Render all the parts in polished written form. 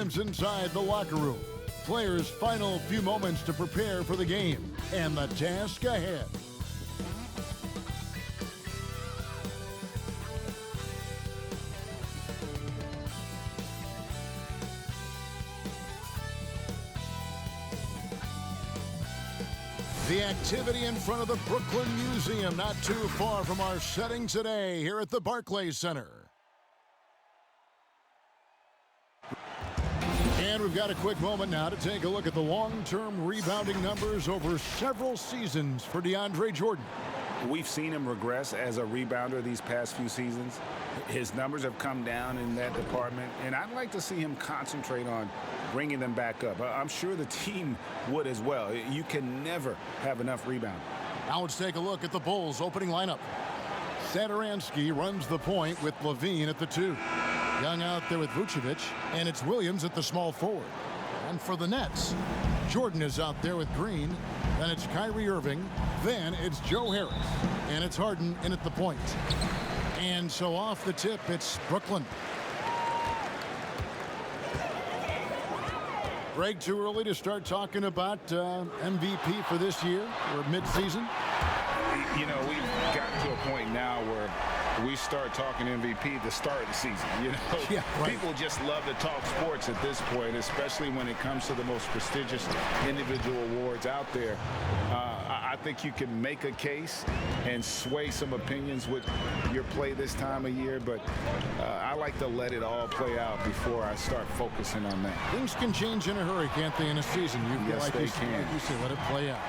glimpse inside the locker room. Players' final few moments to prepare for the game and the task ahead. The activity in front of the Brooklyn Museum, not too far from our setting today here at the Barclays Center. And we've got a quick moment now to take a look at the long-term rebounding numbers over several seasons for DeAndre Jordan. We've seen him regress as a rebounder these past few seasons. His numbers have come down in that department, and I'd like to see him concentrate on bringing them back up. I'm sure the team would as well. You can never have enough rebound. Now let's take a look at the Bulls' opening lineup. Satoransky runs the point with Levine at the 2. Young out there with Vucevic, and it's Williams at the small forward. And for the Nets, Jordan is out there with Green, then it's Kyrie Irving, then it's Joe Harris, and it's Harden in at the point. And so off the tip, it's Brooklyn. Greg, too early to start talking about MVP for this year or mid-season? You know, we've gotten to a point now where we start talking MVP at the start of the season. You know, yeah, right. People just love to talk sports at this point, especially when it comes to the most prestigious individual awards out there. I think you can make a case and sway some opinions with your play this time of year, but I like to let it all play out before I start focusing on that. Things can change in a hurry, can't they, in a season? Yes, they can. Like you say, let it play out.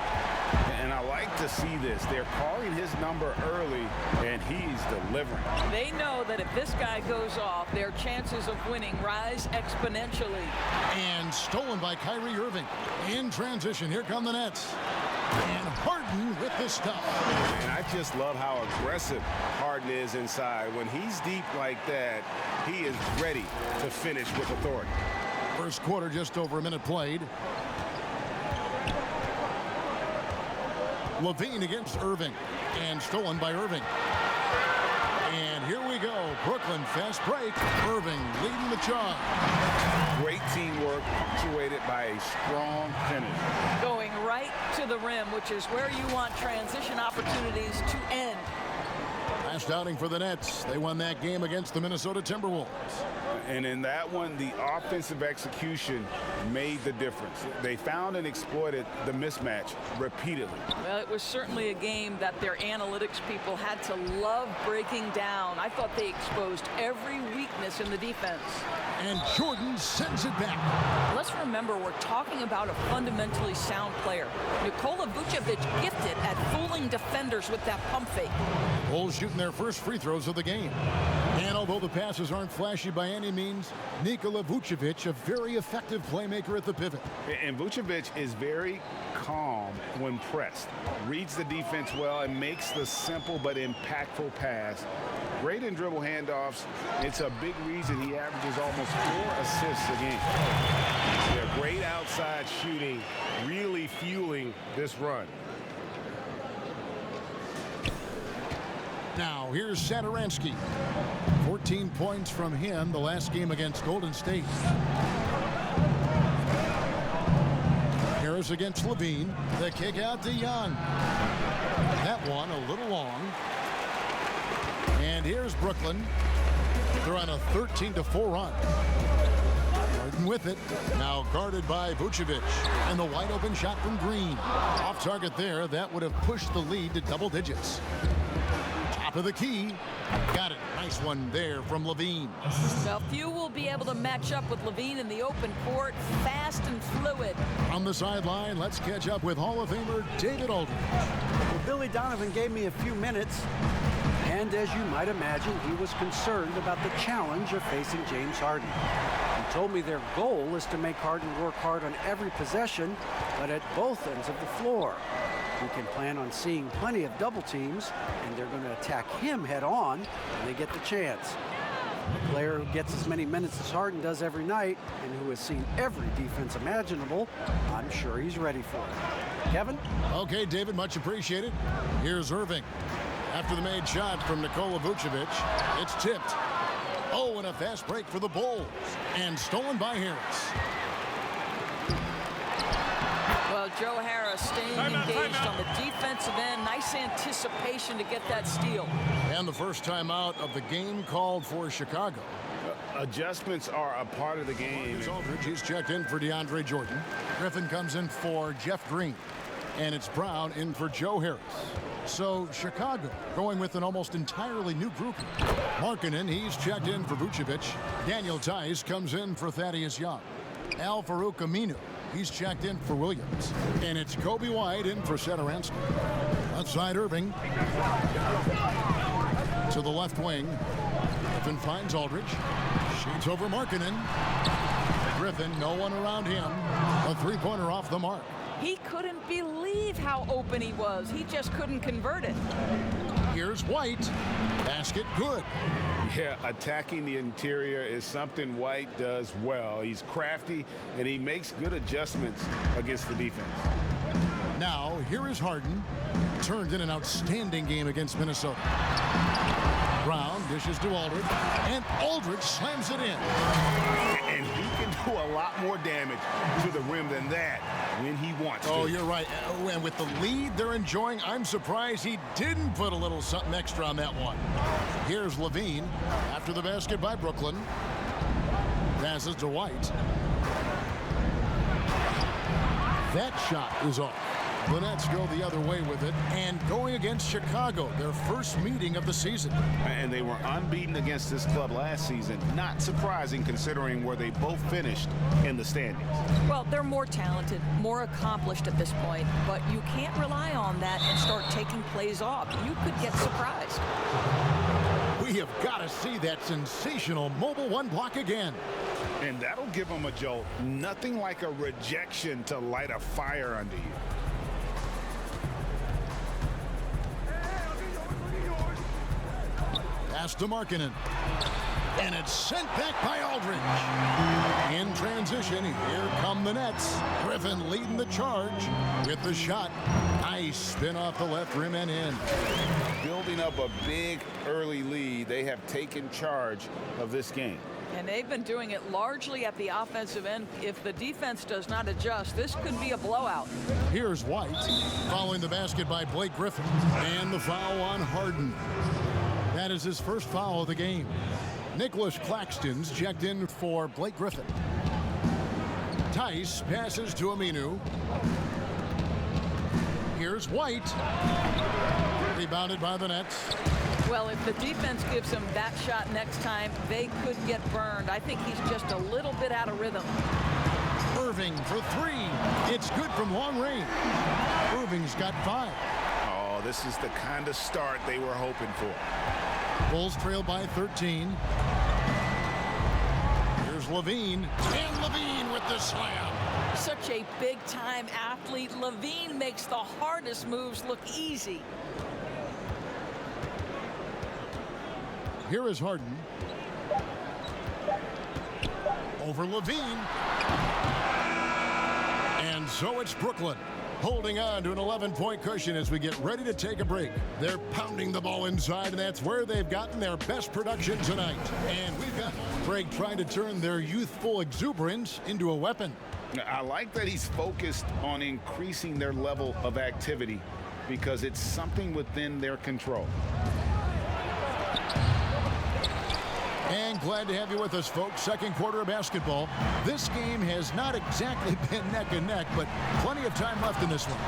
And I like to see this. They're calling his number early, and he's delivering. They know that if this guy goes off, their chances of winning rise exponentially. And stolen by Kyrie Irving. In transition, here come the Nets. And Harden with the stuff. And I just love how aggressive Harden is inside. When he's deep like that, he is ready to finish with authority. First quarter, just over a minute played. Levine against Irving, and stolen by Irving. And here we go, Brooklyn fast break. Irving leading the charge. Great teamwork, punctuated by a strong finish. Going right to the rim, which is where you want transition opportunities to end. Last outing for the Nets. They won that game against the Minnesota Timberwolves. And in that one, the offensive execution made the difference. They found and exploited the mismatch repeatedly. Well, it was certainly a game that their analytics people had to love breaking down. I thought they exposed every weakness in the defense. And Jordan sends it back. Let's remember, we're talking about a fundamentally sound player. Nikola Vucevic gifted at fooling defenders with that pump fake. Bulls shooting their first free throws of the game. And although the passes aren't flashy by any means, Nikola Vucevic, a very effective playmaker at the pivot. And Vucevic is very calm when pressed. Reads the defense well and makes the simple but impactful pass. Great in dribble handoffs. It's a big reason he averages almost 4 assists a game. Yeah, great outside shooting, really fueling this run. Now, here's Satoransky. 14 points from him the last game against Golden State. Harris against Levine. The kick out to Young. That one a little long. And here's Brooklyn. They're on a 13-4 run. Harden with it. Now guarded by Vucevic. And the wide open shot from Green. Off target there. That would have pushed the lead to double digits. Top of the key. Got it. Nice one there from Levine. Well, few will be able to match up with Levine in the open court. Fast and fluid. On the sideline, let's catch up with Hall of Famer David Aldridge. Well, Billy Donovan gave me a few minutes. And as you might imagine, he was concerned about the challenge of facing James Harden. He told me their goal is to make Harden work hard on every possession, but at both ends of the floor. We can plan on seeing plenty of double teams, and they're going to attack him head on when they get the chance. A player who gets as many minutes as Harden does every night and who has seen every defense imaginable, I'm sure he's ready for it. Kevin? Okay, David, much appreciated. Here's Irving. After the made shot from Nikola Vucevic, it's tipped. Oh, and a fast break for the Bulls. And stolen by Harris. Well, Joe Harris staying engaged on the defensive end. Nice anticipation to get that steal. And the first timeout of the game called for Chicago. Adjustments are a part of the game. Aldridge, he's checked in for DeAndre Jordan. Griffin comes in for Jeff Green. And it's Brown in for Joe Harris. So Chicago going with an almost entirely new group. Markkanen, he's checked in for Vucevic. Daniel Tice comes in for Thaddeus Young. Al-Farouq Aminu, he's checked in for Williams. And it's Kobe White in for Satoransky. Outside Irving. To the left wing. Griffin finds Aldridge. Shoots over Markkanen. Griffin, no one around him. A three-pointer off the mark. He couldn't believe how open he was. He just couldn't convert it. Here's White. Basket good. Yeah, attacking the interior is something White does well. He's crafty, and he makes good adjustments against the defense. Now, here is Harden. Turned in an outstanding game against Minnesota. Brown dishes to Aldridge, and Aldridge slams it in. And he can do a lot more damage to the rim than that when he wants to. Oh, you're right. Oh, and with the lead they're enjoying, I'm surprised he didn't put a little something extra on that one. Here's Levine after the basket by Brooklyn. Passes to White. That shot is off. The Nets go the other way with it, and going against Chicago, their first meeting of the season. And they were unbeaten against this club last season. Not surprising considering where they both finished in the standings. Well, they're more talented, more accomplished at this point, but you can't rely on that and start taking plays off. You could get surprised. We have got to see that sensational mobile one block again. And that'll give them a jolt. Nothing like a rejection to light a fire under you. Pass to Markkanen. And it's sent back by Aldridge. In transition, here come the Nets. Griffin leading the charge with the shot. Nice spin off the left rim and in. Building up a big early lead, they have taken charge of this game. And they've been doing it largely at the offensive end. If the defense does not adjust, this could be a blowout. Here's White following the basket by Blake Griffin. And the foul on Harden. That is his first foul of the game. Nicholas Claxton's checked in for Blake Griffin. Tice passes to Aminu. Here's White. Rebounded by the Nets. Well, if the defense gives him that shot next time, they could get burned. I think he's just a little bit out of rhythm. Irving for three. It's good from long range. Irving's got 5. Oh, this is the kind of start they were hoping for. Bulls trail by 13. Here's Levine. And Levine with the slam. Such a big-time athlete. Levine makes the hardest moves look easy. Here is Harden. Over Levine. And so it's Brooklyn, holding on to an 11-point cushion as we get ready to take a break. They're pounding the ball inside, and that's where they've gotten their best production tonight. And we've got Craig trying to turn their youthful exuberance into a weapon. I like that he's focused on increasing their level of activity because it's something within their control. And glad to have you with us, folks. Second quarter of basketball. This game has not exactly been neck and neck, but plenty of time left in this one.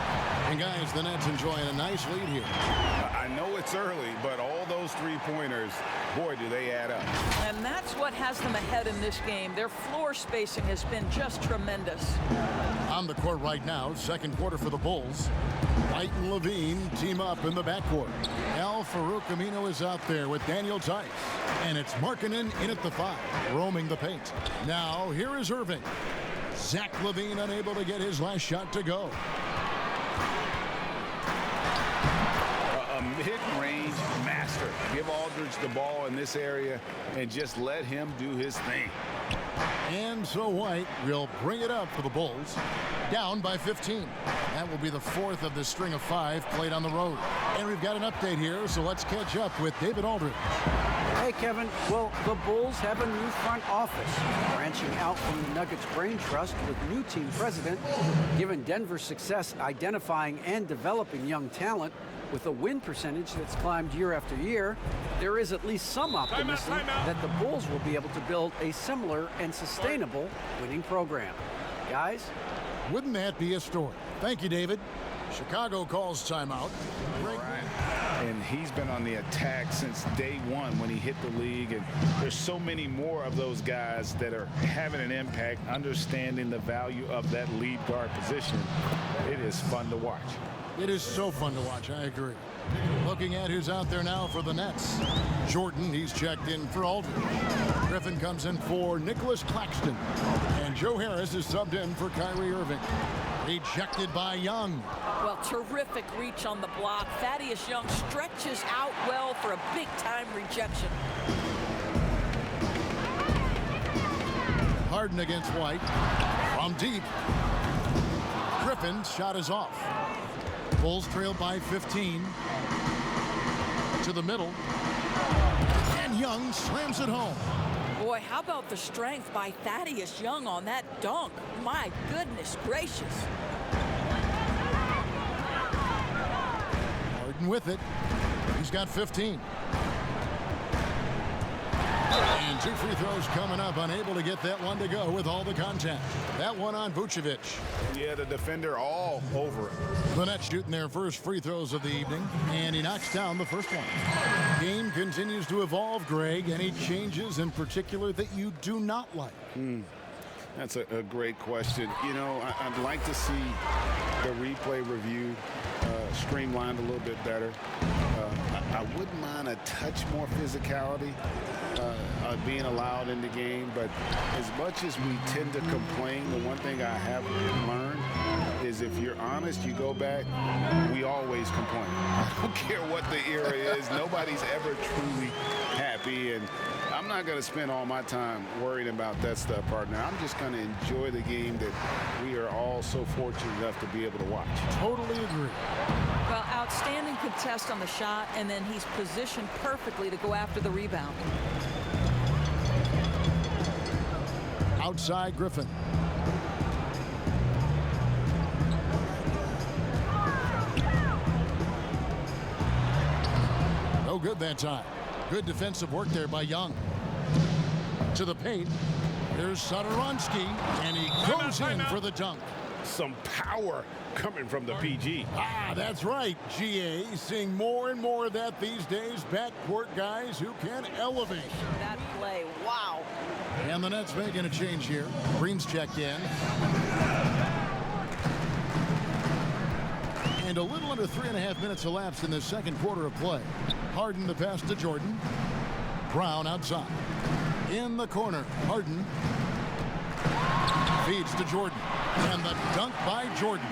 And guys, the Nets enjoying a nice lead here. I know it's early, but all those three-pointers, boy, do they add up. And that's what has them ahead in this game. Their floor spacing has been just tremendous. On the court right now, second quarter for the Bulls. White and Levine team up in the backcourt. Al-Farouq Aminu is out there with Daniel Tice. And it's Markkanen in at the 5, roaming the paint. Now, here is Irving. Zach LaVine unable to get his last shot to go. A mid-range master. Give Aldridge the ball in this area and just let him do his thing. And so White will bring it up for the Bulls. Down by 15. That will be the 4th of the string of 5 played on the road. And we've got an update here, so let's catch up with David Aldridge. Hey, Kevin. Well, the Bulls have a new front office, branching out from the Nuggets Brain Trust with new team president. Given Denver's success identifying and developing young talent with a win percentage that's climbed year after year, there is at least some optimism that the Bulls will be able to build a similar and sustainable winning program. Guys? Wouldn't that be a story? Thank you, David. Chicago calls timeout. And he's been on the attack since day one when he hit the league. And there's so many more of those guys that are having an impact, understanding the value of that lead guard position. It is fun to watch. It is so fun to watch, I agree. Looking at who's out there now for the Nets. Jordan, he's checked in for Aldridge. Griffin comes in for Nicholas Claxton. And Joe Harris is subbed in for Kyrie Irving. Rejected by Young. Well, terrific reach on the block. Thaddeus Young stretches out well for a big-time rejection. Harden against White. From deep. Griffin's shot is off. Bulls trail by 15. To the middle. And Young slams it home. Boy, how about the strength by Thaddeus Young on that dunk? My goodness gracious. Harden with it. He's got 15. And 2 free throws coming up. Unable to get that one to go with all the contact. That one on Vucevic. Yeah, the defender all over it. The Nets shooting their first free throws of the evening. And he knocks down the first one. Game continues to evolve, Greg. Any changes in particular that you do not like? That's a great question. You know, I'd like to see the replay review streamlined a little bit better. I wouldn't mind a touch more physicality being allowed in the game, but as much as we tend to complain, the one thing I have learned is if you're honest, you go back, we always complain. I don't care what the era is. Nobody's ever truly happy, and I'm not going to spend all my time worrying about that stuff, partner. I'm just going to enjoy the game that we are all so fortunate enough to be able to watch. Totally agree. Well, outstanding contest on the shot, and then he's positioned perfectly to go after the rebound. Outside Griffin. No good that time. Good defensive work there by Young. To the paint. Here's Satoransky, and he goes in for the dunk. Some power coming from the PG. That's right, GA. Seeing more and more of that these days. Backcourt guys who can elevate. That play, wow. And the Nets making a change here. Green's checked in. And a little under 3.5 minutes elapsed in the second quarter of play. Harden the pass to Jordan. Brown outside. In the corner, Harden feeds to Jordan. And the dunk by Jordan.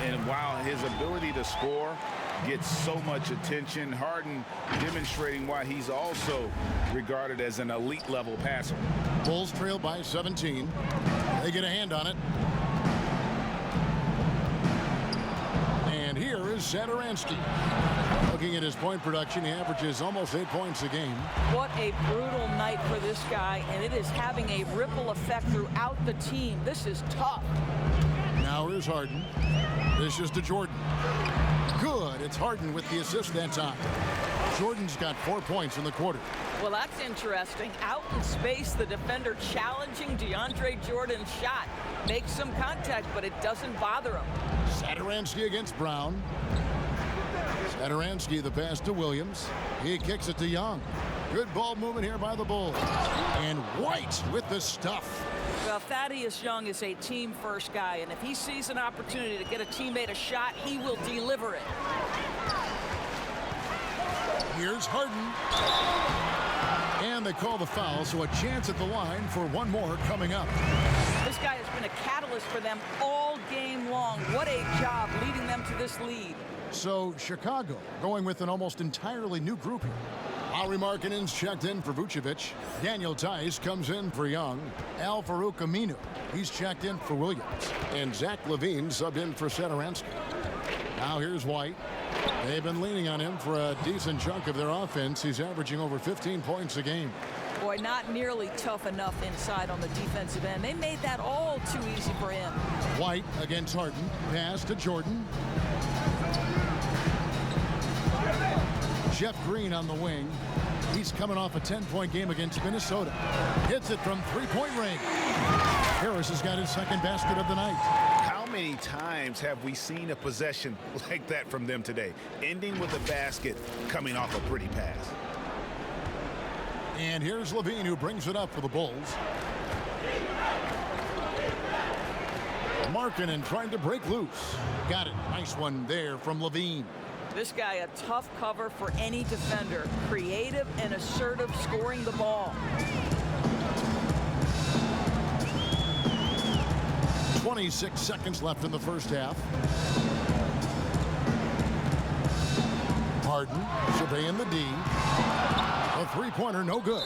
And while his ability to score gets so much attention, Harden demonstrating why he's also regarded as an elite level passer. Bulls trail by 17. They get a hand on it. And here is Satoransky. Looking at his point production, he averages almost 8 points a game. What a brutal night for this guy, and it is having a ripple effect throughout the team. This is tough. Now here's Harden. This is to Jordan. Good. It's Harden with the assist that time. Jordan's got 4 points in the quarter. Well, that's interesting. Out in space, the defender challenging DeAndre Jordan's shot. Makes some contact, but it doesn't bother him. Satoransky against Brown. Satoransky the pass to Williams. He kicks it to Young. Good ball movement here by the Bulls. And White with the stuff. Well, Thaddeus Young is a team-first guy, and if he sees an opportunity to get a teammate a shot, he will deliver it. Here's Harden. And they call the foul, so a chance at the line for one more coming up. This guy has been a catalyst for them all game long. What a job leading them to this lead. So Chicago going with an almost entirely new group here. Lauri Markkanen's checked in for Vucevic. Daniel Tice comes in for Young. Al-Farouq Aminu, he's checked in for Williams. And Zach LaVine subbed in for Satoransky. Now here's White. They've been leaning on him for a decent chunk of their offense. He's averaging over 15 points a game. Boy, not nearly tough enough inside on the defensive end. They made that all too easy for him. White against Harden. Pass to Jordan. Jeff Green on the wing. He's coming off a 10-point game against Minnesota. Hits it from three-point range. Harris has got his second basket of the night. How many times have we seen a possession like that from them today? Ending with a basket, coming off a pretty pass. And here's Levine, who brings it up for the Bulls. Markkanen trying to break loose. Got it. Nice one there from Levine. This guy a tough cover for any defender. Creative and assertive scoring the ball. 26 seconds left in the first half. Harden surveying the D. A three-pointer, no good.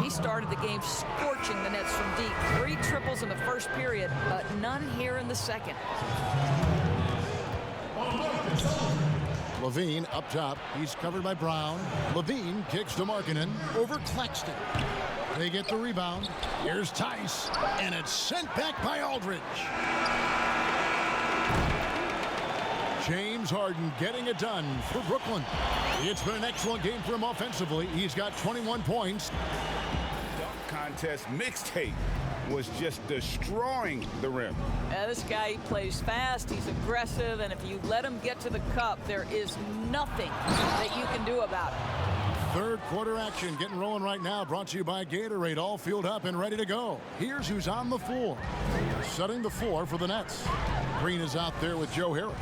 He started the game scorching the Nets from deep. 3 triples in the first period, but none here in the second. Levine up top. He's covered by Brown. Levine kicks to Markkanen over Claxton. They get the rebound. Here's Tice, and it's sent back by Aldridge. James Harden getting it done for Brooklyn. It's been an excellent game for him offensively. He's got 21 points. Dunk contest mixtape was just destroying the rim. This guy, he plays fast, he's aggressive, and if you let him get to the cup, there is nothing that you can do about it. Third quarter action getting rolling right now, brought to you by Gatorade, all fueled up and ready to go. Here's who's on the floor. Setting the floor for the Nets. Green is out there with Joe Harris.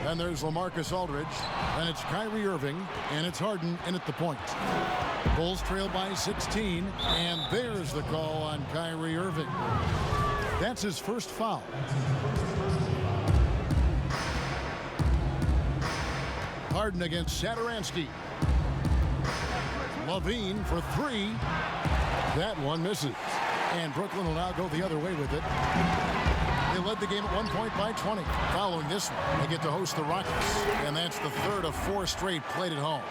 Then there's LaMarcus Aldridge. Then it's Kyrie Irving, and it's Harden in at the point. Bulls trail by 16, and there's the call on Kyrie Irving. That's his first foul. Harden against Satoransky. Levine for 3. That one misses. And Brooklyn will now go the other way with it. They led the game at 1 point by 20. Following this one, they get to host the Rockets. And that's the third of 4 straight played at home.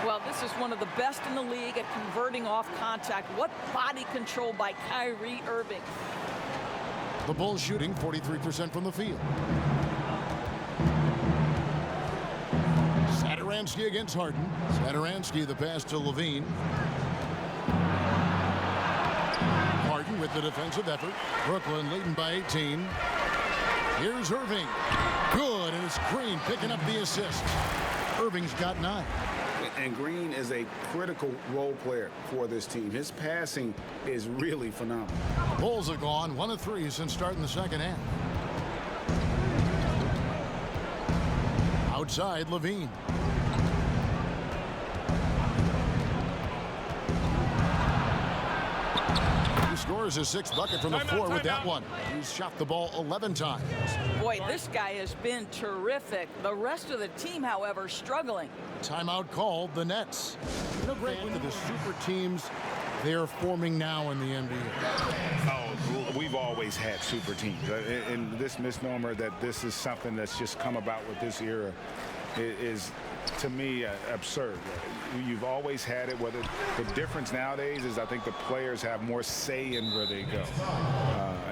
Well, this is one of the best in the league at converting off contact. What body control by Kyrie Irving. The Bulls shooting 43% from the field. Satoransky against Harden. Satoransky, the pass to Levine. Harden with the defensive effort. Brooklyn leading by 18. Here's Irving. Good, and it's Green picking up the assist. Irving's got 9. And Green is a critical role player for this team. His passing is really phenomenal. Bulls have gone 1 of 3 since starting the second half. Outside, Levine. He scores his 6th bucket from the floor with that one. He's shot the ball 11 times. Boy, this guy has been terrific. The rest of the team, however, struggling. Timeout called, the Nets. You know, Greg, one of the super teams they are forming now in the NBA. Oh, we've always had super teams. And this misnomer that this is something that's just come about with this era is, to me, absurd. You've always had it. Whether the difference nowadays is I think the players have more say in where they go.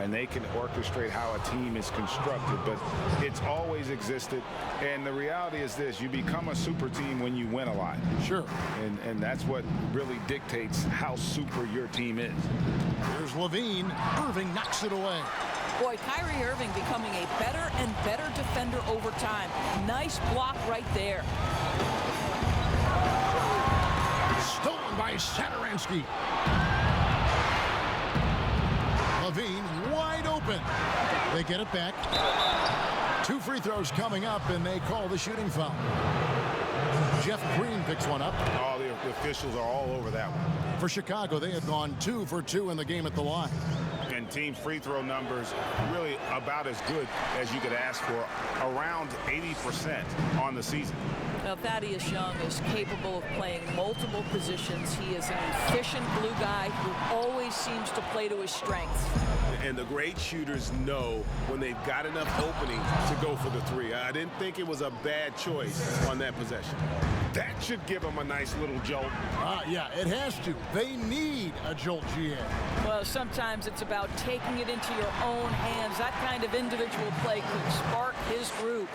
And they can orchestrate how a team is constructed. But it's always existed. And the reality is this. You become a super team when you win a lot. Sure. And that's what really dictates how super your team is. Here's Levine. Irving knocks it away. Boy, Kyrie Irving becoming a better and better defender over time. Nice block right there. Stolen by Satoransky. Levine wide open. They get it back. 2 free throws coming up, and they call the shooting foul. Jeff Green picks one up. Oh, the officials are all over that one. For Chicago, they had gone 2 for 2 in the game at the line. And team free throw numbers really about as good as you could ask for, around 80% on the season. Now, Thaddeus Young is capable of playing multiple positions. He is an efficient glue guy who always seems to play to his strengths. And the great shooters know when they've got enough opening to go for the three. I didn't think it was a bad choice on that possession. That should give them a nice little jolt. Yeah, it has to. They need a jolt, GA. Well, sometimes it's about taking it into your own hands. That kind of individual play could spark his group.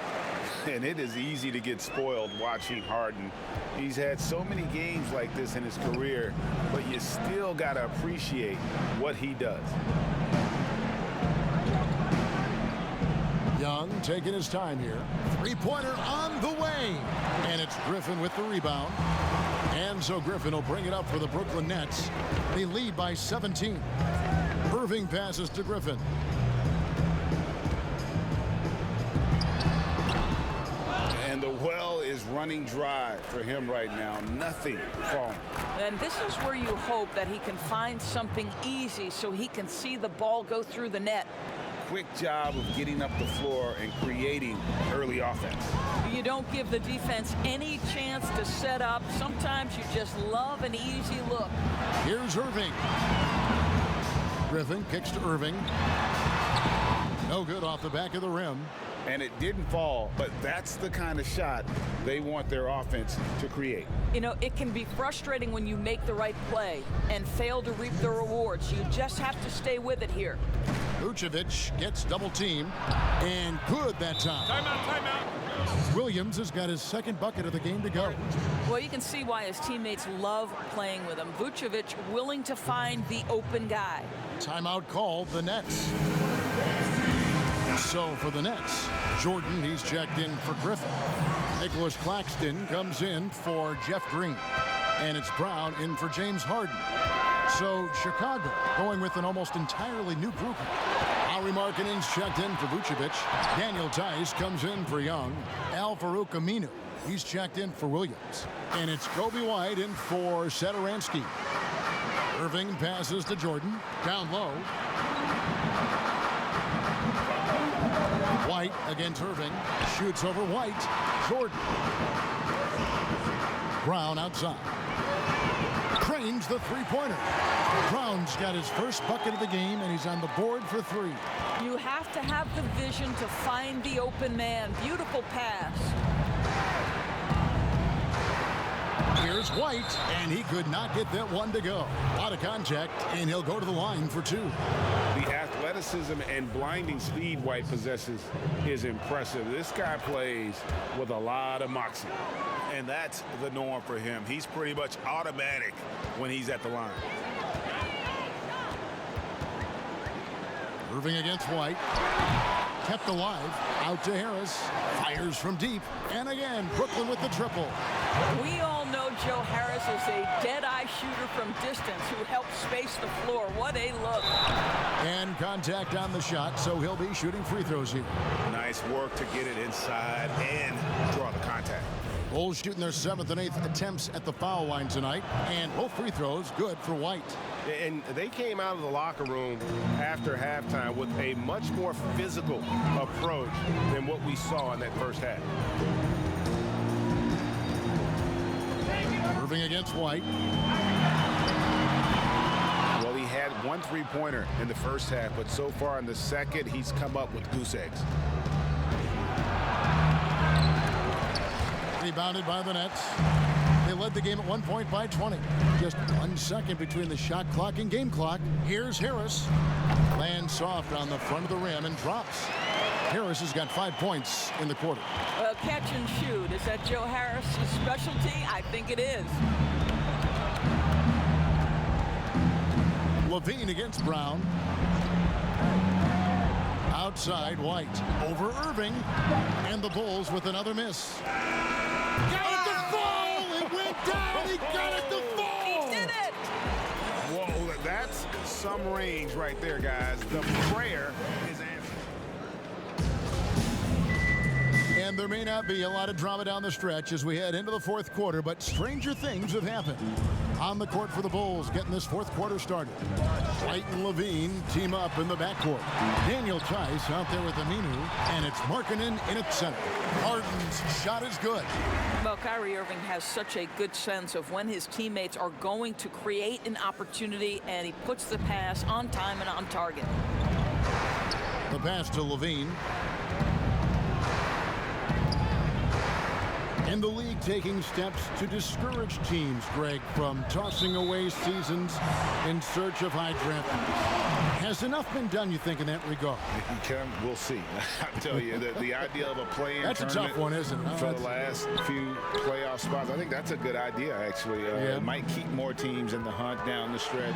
And it is easy to get spoiled watching Harden. He's had so many games like this in his career, but you still got to appreciate what he does. Young taking his time here. Three-pointer on the way. And it's Griffin with the rebound. And so Griffin will bring it up for the Brooklyn Nets. They lead by 17. Irving passes to Griffin. And the well is running dry for him right now. Nothing falling. And this is where you hope that he can find something easy so he can see the ball go through the net. Quick job of getting up the floor and creating early offense. You don't give the defense any chance to set up. Sometimes you just love an easy look. Here's Irving. Griffin kicks to Irving. No good off the back of the rim. And it didn't fall, but that's the kind of shot they want their offense to create. You know, it can be frustrating when you make the right play and fail to reap the rewards. You just have to stay with it here. Vucevic gets double teamed, and good that time. Timeout. Williams has got his second bucket of the game to go. Well, you can see why his teammates love playing with him. Vucevic willing to find the open guy. Timeout called the Nets. So for the Nets, Jordan, he's checked in for Griffin. Nicholas Claxton comes in for Jeff Green. And it's Brown in for James Harden. So Chicago going with an almost entirely new group. Lauri Markkanen's checked in for Vucevic. Daniel Tice comes in for Young. Al Farouk Aminu, he's checked in for Williams. And it's Kobe White in for Satoransky. Irving passes to Jordan. Down low. White against Irving. Shoots over White. Jordan. Brown outside. Cranes the three-pointer. Brown's got his first bucket of the game, and he's on the board for three. You have to have the vision to find the open man. Beautiful pass. Here's White, and he could not get that one to go. A lot of contact, and he'll go to the line for two. The athleticism and blinding speed White possesses is impressive. This guy plays with a lot of moxie. And that's the norm for him. He's pretty much automatic when he's at the line. Irving against White. Kept alive. Out to Harris. Fires from deep. And again, Brooklyn with the triple. We all know Joe Harris is a dead-eye shooter from distance who helps space the floor. What a look. And contact on the shot, so he'll be shooting free throws here. Nice work to get it inside and draw the contact. Bulls shooting their 7th and 8th attempts at the foul line tonight, and both free throws good for White. And they came out of the locker room after halftime with a much more physical approach than what we saw in that first half. Irving against White. Well, he had one three-pointer in the first half, but so far in the second, he's come up with goose eggs. Rebounded by the Nets. They led the game at one point by 20. Just 1 second between the shot clock and game clock. Here's Harris. Lands soft on the front of the rim and drops. Harris has got 5 points in the quarter. Catch and shoot. Is that Joe Harris' specialty? I think it is. Levine against Brown. Outside White. Over Irving. And the Bulls with another miss. Got it to fall! It went down! He got it to fall! He did it! Whoa, that's some range right there, guys. The prayer is answered. And there may not be a lot of drama down the stretch as we head into the fourth quarter, but stranger things have happened. On the court for the Bulls, getting this fourth quarter started. White and Levine team up in the backcourt. Daniel Tice out there with Aminu, and it's Markkanen in at center. Harden's shot is good. Well, Kyrie Irving has such a good sense of when his teammates are going to create an opportunity, and he puts the pass on time and on target. The pass to Levine. And the league taking steps to discourage teams, Greg, from tossing away seasons in search of high draft picks. Has enough been done, you think, in that regard? We'll see. I tell you, the idea of a play-in That's a tough one, isn't it? For the last few playoff spots, I think that's a good idea, actually. It might keep more teams in the hunt down the stretch.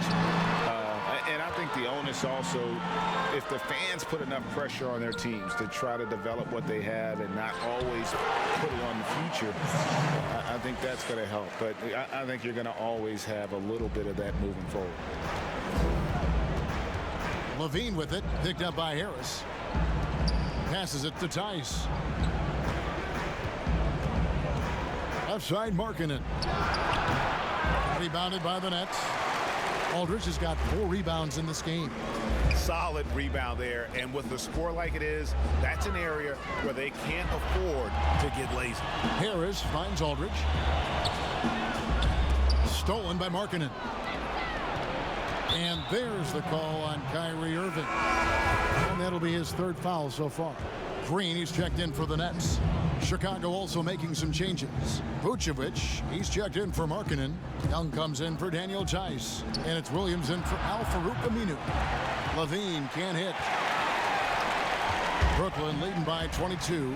And I think the onus also, if the fans put enough pressure on their teams to try to develop what they have and not always put it on the future, I think that's going to help. But I think you're going to always have a little bit of that moving forward. Levine with it, picked up by Harris. Passes it to Tice. Left side, Markkanen. Rebounded by the Nets. Aldridge has got 4 rebounds in this game. Solid rebound there, and with the score like it is, that's an area where they can't afford to get lazy. Harris finds Aldridge. Stolen by Markkanen. And there's the call on Kyrie Irving. And that'll be his 3rd foul so far. Green, he's checked in for the Nets. Chicago also making some changes. Vucevic, he's checked in for Markkanen. Young comes in for Daniel Tice. And it's Williams in for Al-Farouq Aminu. Levine can't hit. Brooklyn leading by 22.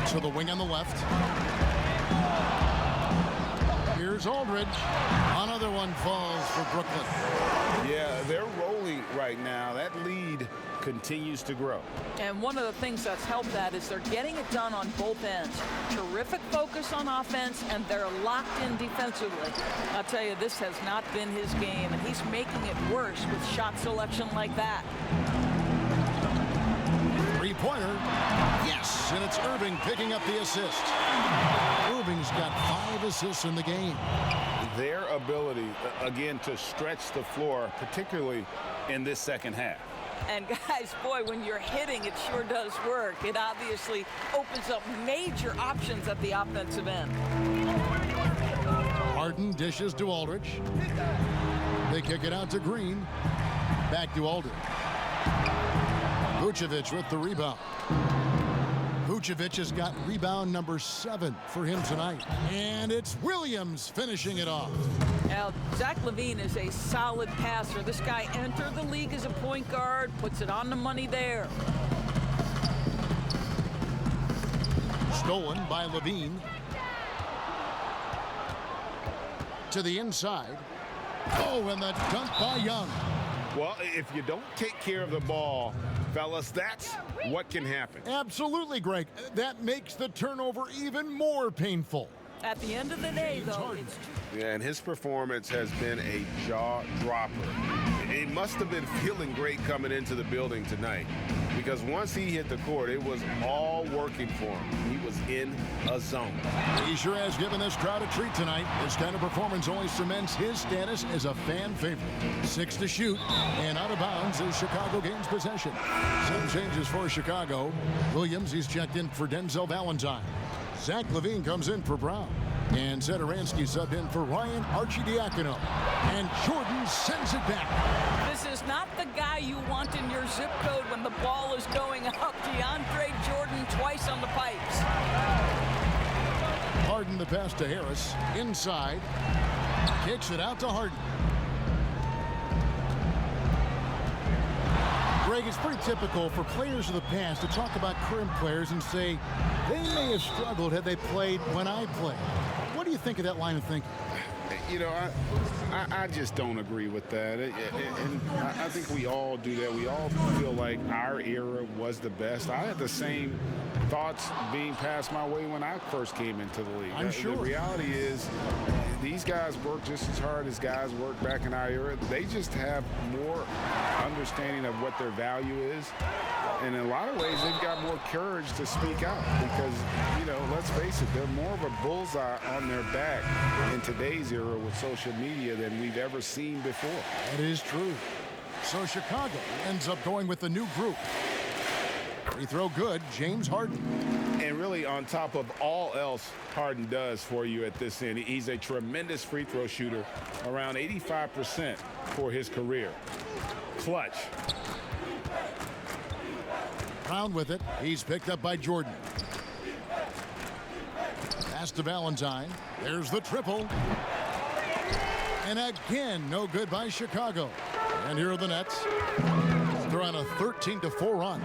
To the wing on the left. Here's Aldridge. Another one falls for Brooklyn. Yeah, they're rolling right now. That lead continues to grow. And one of the things that's helped that is they're getting it done on both ends. Terrific focus on offense, and they're locked in defensively. I'll tell you, this has not been his game, and he's making it worse with shot selection like that. Three-pointer. Yes, and it's Irving picking up the assist. Irving's got 5 assists in the game. Their ability, again, to stretch the floor, particularly in this second half. And guys, boy, when you're hitting, it sure does work. It obviously opens up major options at the offensive end. Harden dishes to Aldridge. They kick it out to Green. Back to Aldridge. Vucevic with the rebound. Vucevic has got rebound number 7 for him tonight. And it's Williams finishing it off. Now, Zach LaVine is a solid passer. This guy entered the league as a point guard, puts it on the money there. Stolen by LaVine. To the inside. Oh, and the dunk by Young. Well, if you don't take care of the ball, fellas, that's what can happen. Absolutely, Greg. That makes the turnover even more painful. At the end of the day, though, it's Yeah, and his performance has been a jaw dropper. He must have been feeling great coming into the building tonight, because once he hit the court, it was all working for him. He was in a zone. He sure has given this crowd a treat tonight. This kind of performance only cements his status as a fan favorite. 6 to shoot, and out of bounds as Chicago gains possession. Some changes for Chicago. Williams, he's checked in for Denzel Valentine. Zach LaVine comes in for Brown. And Zedaransky subbed in for Ryan Arcidiacono. And Jordan sends it back. This is not the guy you want in your zip code when the ball is going up. DeAndre Jordan twice on the pipes. Harden the pass to Harris. Inside. Kicks it out to Harden. Greg, it's pretty typical for players of the past to talk about current players and say they may have struggled had they played when I played. What do you think of that line of thinking? You know, I just don't agree with that. And I think we all do that. We all feel like our era was the best. I had the same thoughts being passed my way when I first came into the league. I'm sure. The reality is these guys work just as hard as guys worked back in our era. They just have more understanding of what their value is. And in a lot of ways, they've got more courage to speak out because, you know, let's face it, they're more of a bullseye on their back in today's era with social media than we've ever seen before. That is true. So Chicago ends up going with the new group. Free throw good, James Harden. And really, on top of all else Harden does for you at this end, he's a tremendous free throw shooter, around 85% for his career. Clutch. Brown with it. He's picked up by Jordan. Pass to Valentine. There's the triple. And again, no good by Chicago. And here are the Nets. They're on a 13-4 run.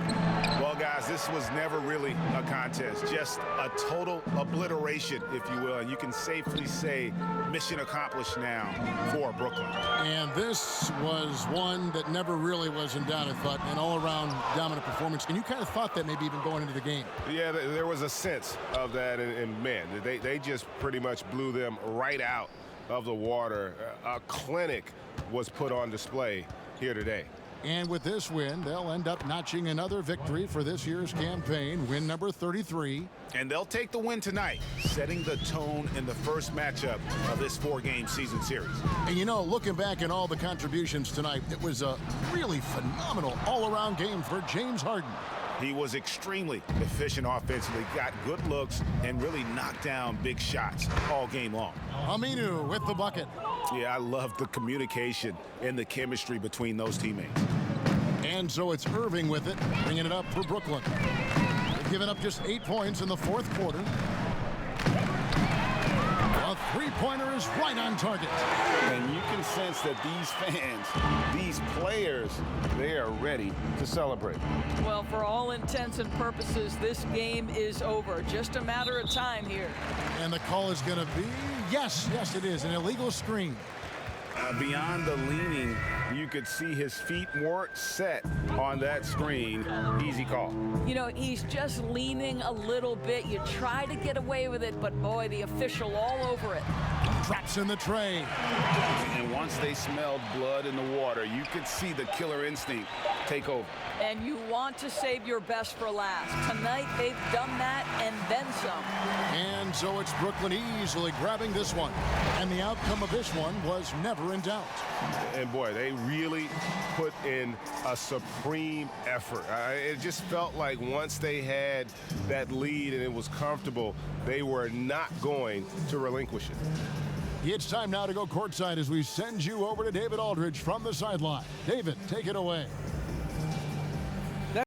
Well, guys, this was never really a contest, just a total obliteration, if you will. And you can safely say mission accomplished now for Brooklyn. And this was one that never really was in doubt, I thought, an all-around dominant performance. And you kind of thought that maybe even going into the game. Yeah, there was a sense of that, and man, they just pretty much blew them right out of the water. A clinic was put on display here today. And with this win, they'll end up notching another victory for this year's campaign, win number 33. And they'll take the win tonight, setting the tone in the first matchup of this 4-game season series. And you know, looking back at all the contributions tonight, it was a really phenomenal all-around game for James Harden. He was extremely efficient offensively, got good looks, and really knocked down big shots all game long. Aminu with the bucket. Yeah, I love the communication and the chemistry between those teammates. And so it's Irving with it, bringing it up for Brooklyn. They've given up just 8 points in the fourth quarter. A three-pointer is right on target. And you can sense that these fans, these players, they are ready to celebrate. Well, for all intents and purposes, this game is over. Just a matter of time here. And the call is going to be, yes, it is, an illegal screen. Beyond the leaning, you could see his feet weren't set on that screen. Easy call. You know, he's just leaning a little bit. You try to get away with it, but boy, the official all over it. Drops in the tray. And once they smelled blood in the water, you could see the killer instinct take over. And you want to save your best for last. Tonight, they've done that and then some. And so it's Brooklyn easily grabbing this one. And the outcome of this one was never in doubt. And boy, they really put in a supreme effort. It just felt like once they had that lead and it was comfortable, they were not going to relinquish it. It's time now to go courtside as we send you over to David Aldridge from the sideline. David, take it away.